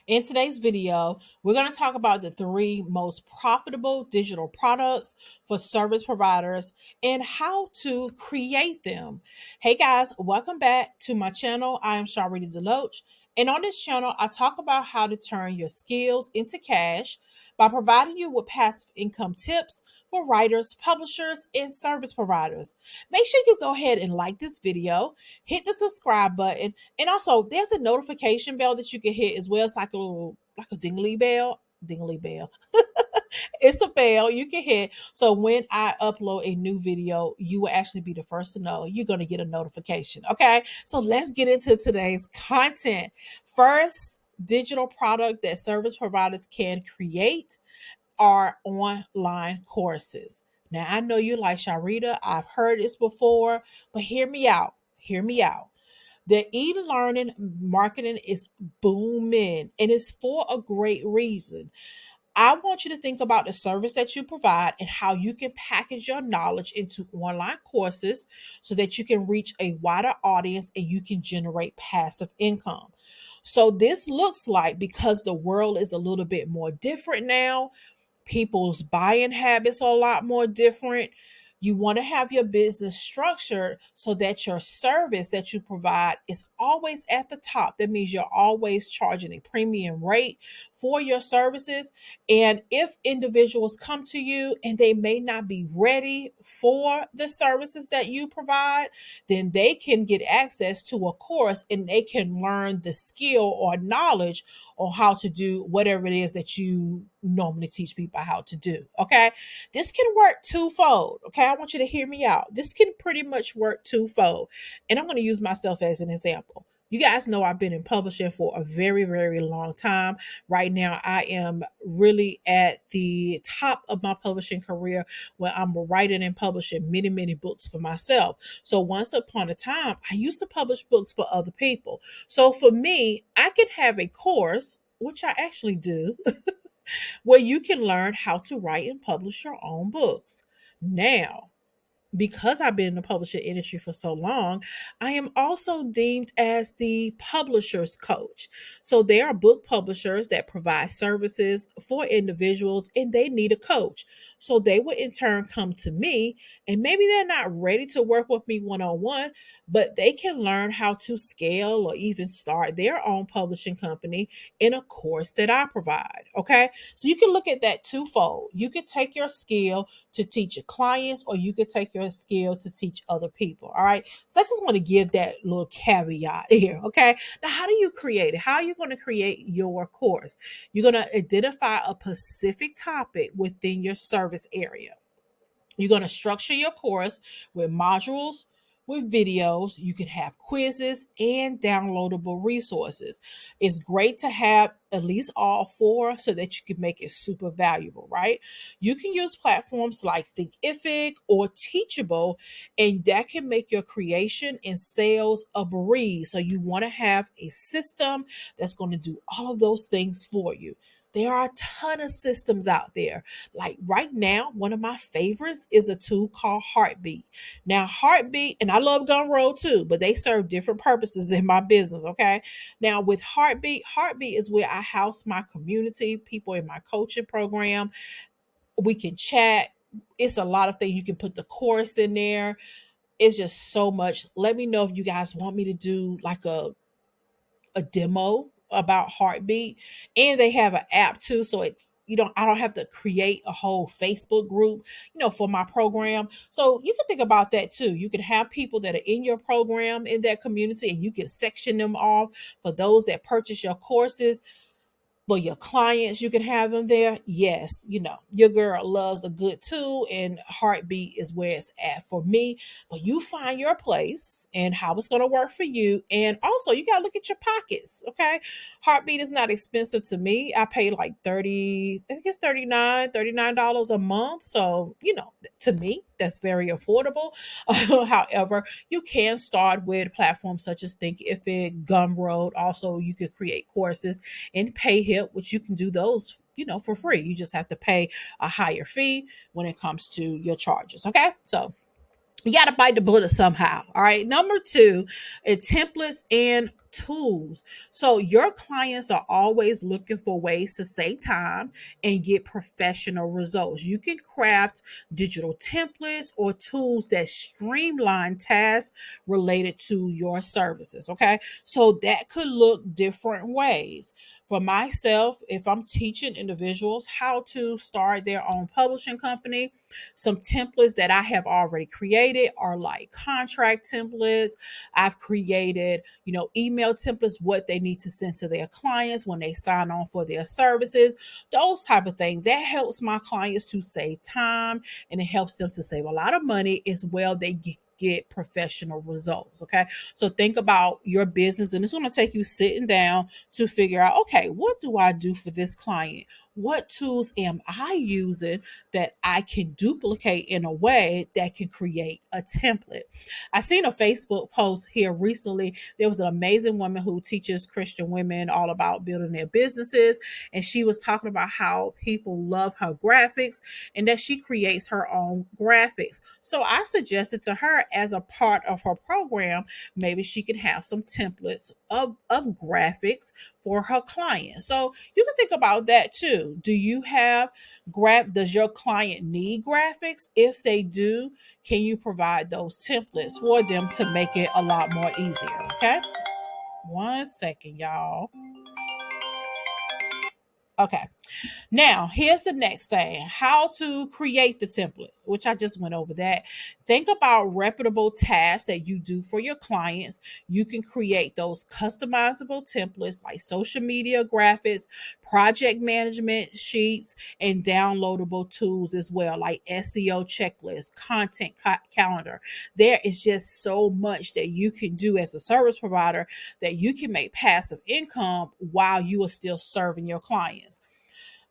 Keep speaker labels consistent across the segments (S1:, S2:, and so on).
S1: In today's video, we're going to talk about the three most profitable digital products for service providers and how to create them. Hey guys, welcome back to my channel. I am Sharlrita Deloatch. And on this channel, I talk about how to turn your skills into cash by providing you with passive income tips for writers, publishers, and service providers. Make sure you go ahead and like this video, hit the subscribe button, and also, there's a notification bell that you can hit as well. It's like a little, like a dingly bell. Dingly bell. It's a bell you can hit. So when I upload a new video, you will actually be the first to know. You're going to get a notification. Okay. So let's get into today's content. First digital product that service providers can create are online courses. Now, I know you like Sharita. I've heard this before, but hear me out. Hear me out. The e-learning marketing is booming and it's for a great reason. I want you to think about the service that you provide and how you can package your knowledge into online courses so that you can reach a wider audience and you can generate passive income. So this looks like, because the world is a little bit more different now, people's buying habits are a lot more different. You want to have your business structured so that your service that you provide is always at the top. That means you're always charging a premium rate for your services. And if individuals come to you and they may not be ready for the services that you provide, then they can get access to a course and they can learn the skill or knowledge on how to do whatever it is that you normally teach people how to do. Okay. This can work twofold. Okay. I want you to hear me out. This can pretty much work twofold. And I'm going to use myself as an example. You guys know I've been in publishing for a very, very long time. Right now, I am really at the top of my publishing career where I'm writing and publishing many, many books for myself. So once upon a time, I used to publish books for other people. So for me, I can have a course, which I actually do, where you can learn how to write and publish your own books. Now, because I've been in the publishing industry for so long, I am also deemed as the publisher's coach. So there are book publishers that provide services for individuals and they need a coach. So they would in turn come to me, and maybe they're not ready to work with me one on one, but they can learn how to scale or even start their own publishing company in a course that I provide. Okay. So you can look at that twofold. You could take your skill to teach your clients, or you could take your skill to teach other people. All right. So I just want to give that little caveat here. Okay. Now, how do you create it? How are you going to create your course? You're going to identify a specific topic within your service area. You're going to structure your course with modules, with videos. You can have quizzes and downloadable resources. It's great to have at least all four so that you can make it super valuable, right? You can use platforms like Thinkific or Teachable, and that can make your creation and sales a breeze. So you want to have a system that's going to do all of those things for you. There are a ton of systems out there. Like right now, one of my favorites is a tool called Heartbeat. Now, Heartbeat, and I love Gumroad too, but they serve different purposes in my business. Okay. Now, with Heartbeat is where I house my community, people in my coaching program. We can chat. It's a lot of things. You can put the course in there. It's just so much. Let me know if you guys want me to do like a demo about Heartbeat, and they have an app too, so it's, I don't have to create a whole Facebook group, for my program. So you can think about that too. You can have people that are in your program in that community, and you can section them off for those that purchase your courses. For your clients, you can have them there. Yes, your girl loves a good tool, and Heartbeat is where it's at for me. But you find your place and how it's going to work for you. And also, you got to look at your pockets. Okay. Heartbeat is not expensive to me. I pay like 30, I think it's $39 a month. So, to me, that's very affordable. However, you can start with platforms such as Thinkific, Gumroad. Also, you could create courses and PayHip, which you can do those, for free. You just have to pay a higher fee when it comes to your charges. Okay. So you got to bite the bullet somehow. All right. Number two, templates and tools. So your clients are always looking for ways to save time and get professional results. You can craft digital templates or tools that streamline tasks related to your services. Okay. So that could look different ways. For myself, if I'm teaching individuals how to start their own publishing company, some templates that I have already created are like contract templates. I've created, email templates, what they need to send to their clients when they sign on for their services, those type of things. That helps my clients to save time, and it helps them to save a lot of money as well. They get professional results. Okay. So think about your business, and it's going to take you sitting down to figure out, okay, what do I do for this client? What tools am I using that I can duplicate in a way that can create a template? I seen a Facebook post here recently. There was an amazing woman who teaches Christian women all about building their businesses. And she was talking about how people love her graphics and that she creates her own graphics. So I suggested to her, as a part of her program, maybe she could have some templates of graphics for her clients. So you can think about that too. Do you have does your client need graphics? If they do, can you provide those templates for them to make it a lot more easier? Okay. 1 second, y'all. Okay. Now, here's the next thing: how to create the templates, which I just went over that. Think about reputable tasks that you do for your clients. You can create those customizable templates like social media graphics, project management sheets, and downloadable tools as well, like SEO checklists, content calendar. There is just so much that you can do as a service provider that you can make passive income while you are still serving your clients.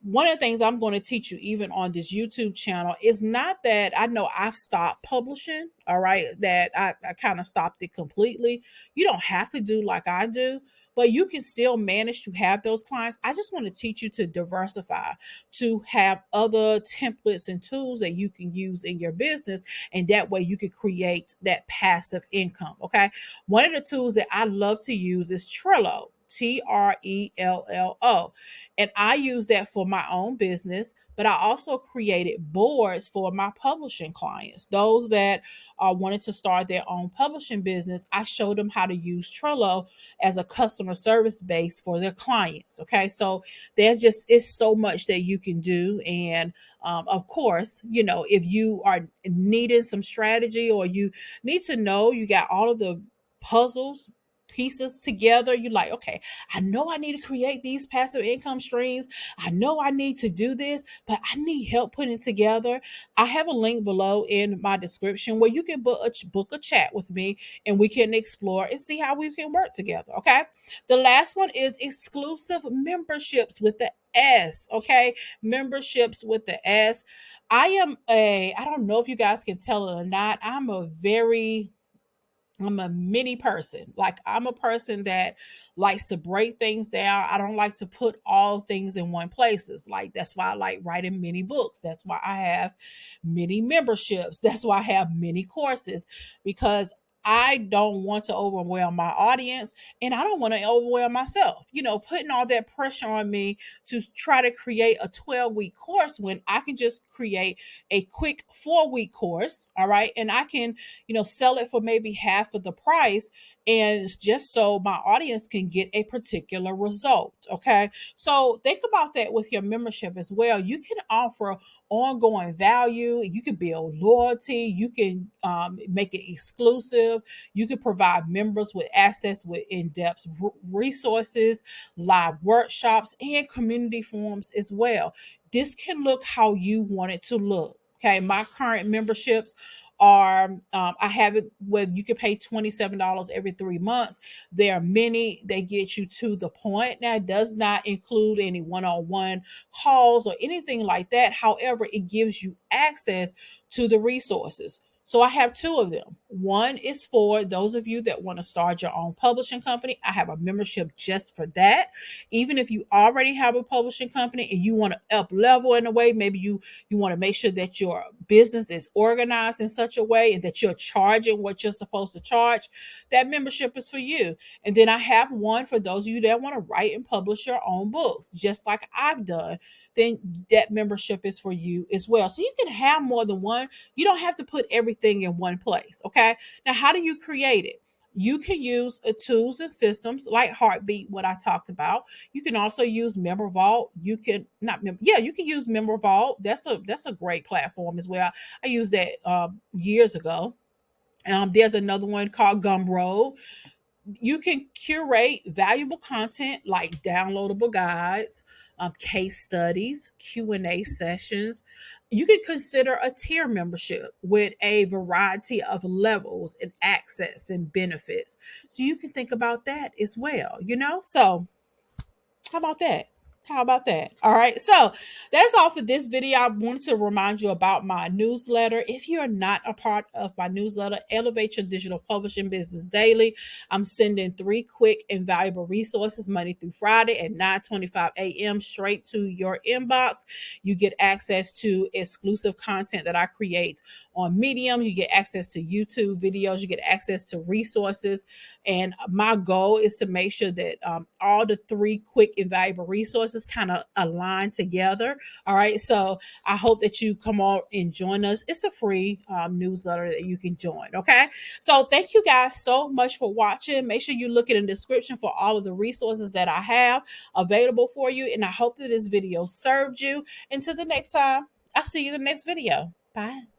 S1: One of the things I'm going to teach you, even on this YouTube channel, is not that I know I've stopped publishing, all right, that I kind of stopped it completely. You don't have to do like I do, but you can still manage to have those clients. I just want to teach you to diversify, to have other templates and tools that you can use in your business. And that way you can create that passive income. Okay. One of the tools that I love to use is Trello. Trello. And I use that for my own business, but I also created boards for my publishing clients. Those that wanted to start their own publishing business, I showed them how to use Trello as a customer service base for their clients. Okay, so it's so much that you can do. And of course, if you are needing some strategy, or you need to know you got all of the puzzles pieces together, you're like, okay, I know I need to create these passive income streams. I know I need to do this, but I need help putting it together. I have a link below in my description where you can book a chat with me, and we can explore and see how we can work together. Okay. The last one is exclusive memberships with the S. Okay. Memberships with the S. I don't know if you guys can tell it or not. I'm a mini person. Like, I'm a person that likes to break things down. I don't like to put all things in one places. Like, that's why I like writing many books. That's why I have many memberships. That's why I have many courses, because I don't want to overwhelm my audience, and I don't want to overwhelm myself. Putting all that pressure on me to try to create a 12-week course when I can just create a quick 4-week course. All right. And I can sell it for maybe half of the price, and it's just so my audience can get a particular result. Okay. So think about that with your membership as well. You can offer ongoing value. You can build loyalty. You can make it exclusive. You can provide members with access with in-depth resources, live workshops, and community forums as well. This can look how you want it to look. Okay. My current memberships are, I have it where you can pay $27 every 3 months. There are many that get you to the point. Now, it does not include any one-on-one calls or anything like that. However, it gives you access to the resources. So I have two of them. One is for those of you that want to start your own publishing company. I have a membership just for that. Even if you already have a publishing company and you want to up level in a way, maybe you want to make sure that your business is organized in such a way and that you're charging what you're supposed to charge, that membership is for you. And then I have one for those of you that want to write and publish your own books, just like I've done. Then that membership is for you as well. So you can have more than one. You don't have to put everything in one place. Okay. Now, how do you create it? You can use tools and systems like Heartbeat, what I talked about. You can also use Member Vault. You can not, yeah, you can use Member Vault. That's a great platform as well. I used that years ago. There's another one called Gumroad. You can curate valuable content like downloadable guides, case studies, Q&A sessions. You can consider a tier membership with a variety of levels and access and benefits. So you can think about that as well. So how about that? How about that? All right. So that's all for this video. I wanted to remind you about my newsletter. If you're not a part of my newsletter, Elevate Your Digital Publishing Business Daily, I'm sending 3 quick and valuable resources Monday through Friday at 9:25 a.m. straight to your inbox. You get access to exclusive content that I create on Medium. You get access to YouTube videos. You get access to resources. And my goal is to make sure that all the 3 quick and valuable resources kind of align together. All right. So I hope that you come on and join us. It's a free newsletter that you can join. Okay. So thank you guys so much for watching. Make sure you look in the description for all of the resources that I have available for you. And I hope that this video served you. Until the next time, I'll see you in the next video. Bye.